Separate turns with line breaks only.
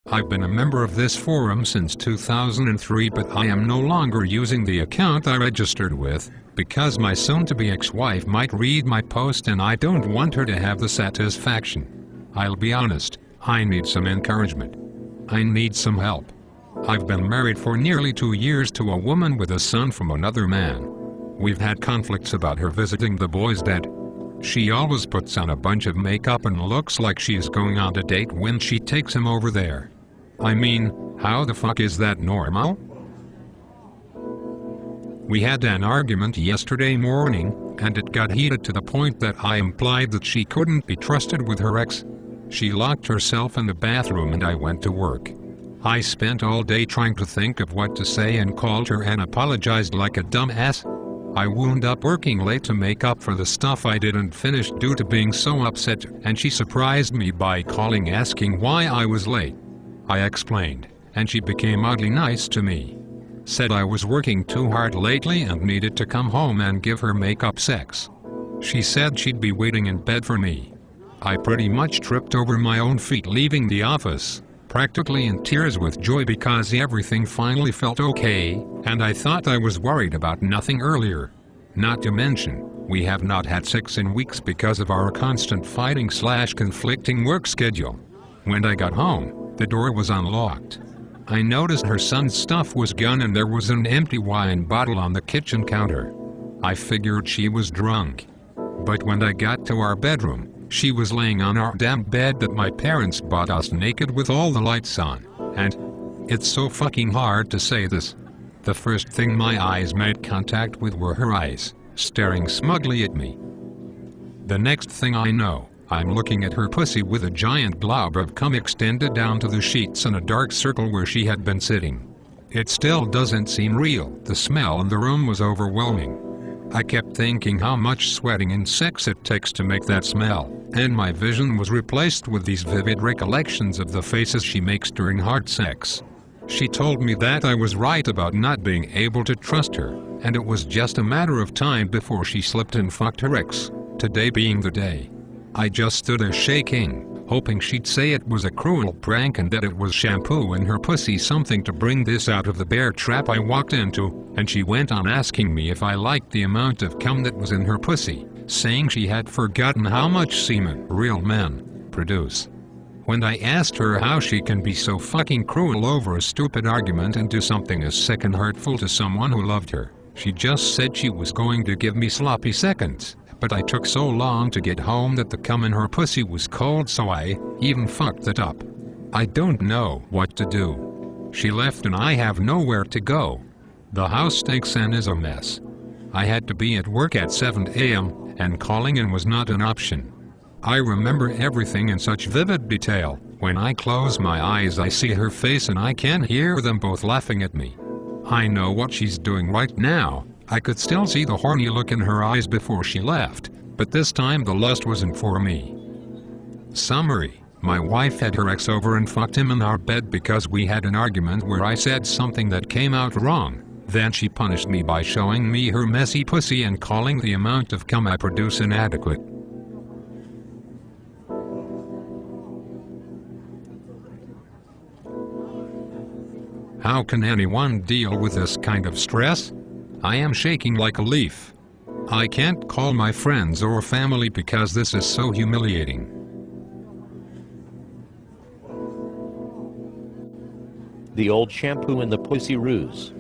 I've been a member of this forum since 2003, but I am no longer using the account I registered with, because my soon-to-be ex-wife might read my post and I don't want her to have the satisfaction. I'll be honest, I need some encouragement. I need some help. I've been married for nearly 2 years to a woman with a son from another man. We've had conflicts about her visiting the boy's dad. She always puts on a bunch of makeup and looks like she is going on a date when she takes him over there. I mean, how the fuck is that normal? We had an argument yesterday morning, and it got heated to the point that I implied that she couldn't be trusted with her ex. She locked herself in the bathroom and I went to work. I spent all day trying to think of what to say and called her and apologized like a dumbass. I wound up working late to make up for the stuff I didn't finish due to being so upset, and she surprised me by calling asking why I was late. I explained, and she became oddly nice to me. Said I was working too hard lately and needed to come home and give her makeup sex. She said she'd be waiting in bed for me. I pretty much tripped over my own feet leaving the office, practically in tears with joy because everything finally felt okay, and I thought I was worried about nothing earlier. Not to mention, we have not had sex in weeks because of our constant fighting/conflicting work schedule. When I got home, the door was unlocked. I noticed her son's stuff was gone and there was an empty wine bottle on the kitchen counter. I figured she was drunk. But when I got to our bedroom, she was laying on our damn bed that my parents bought us naked with all the lights on, and it's so fucking hard to say this. The first thing my eyes made contact with were her eyes, staring smugly at me. The next thing I know, I'm looking at her pussy with a giant blob of cum extended down to the sheets and a dark circle where she had been sitting. It still doesn't seem real. The smell in the room was overwhelming. I kept thinking how much sweating and sex it takes to make that smell, and my vision was replaced with these vivid recollections of the faces she makes during hard sex. She told me that I was right about not being able to trust her, and it was just a matter of time before she slipped and fucked her ex, today being the day. I just stood there shaking, hoping she'd say it was a cruel prank and that it was shampoo in her pussy, something to bring this out of the bear trap I walked into, and she went on asking me if I liked the amount of cum that was in her pussy, saying she had forgotten how much semen real men produce. When I asked her how she can be so fucking cruel over a stupid argument and do something as sick and hurtful to someone who loved her, she just said she was going to give me sloppy seconds. But I took so long to get home that the cum in her pussy was cold, so I even fucked it up. I don't know what to do. She left and I have nowhere to go. The house stinks and is a mess. I had to be at work at 7 a.m. and calling in was not an option. I remember everything in such vivid detail. When I close my eyes I see her face and I can hear them both laughing at me. I know what she's doing right now. I could still see the horny look in her eyes before she left, but this time the lust wasn't for me. Summary: my wife had her ex over and fucked him in our bed because we had an argument where I said something that came out wrong. Then she punished me by showing me her messy pussy and calling the amount of cum I produce inadequate. How can anyone deal with this kind of stress? I am shaking like a leaf. I can't call my friends or family because this is so humiliating.
The old shampoo in the pussy ruse.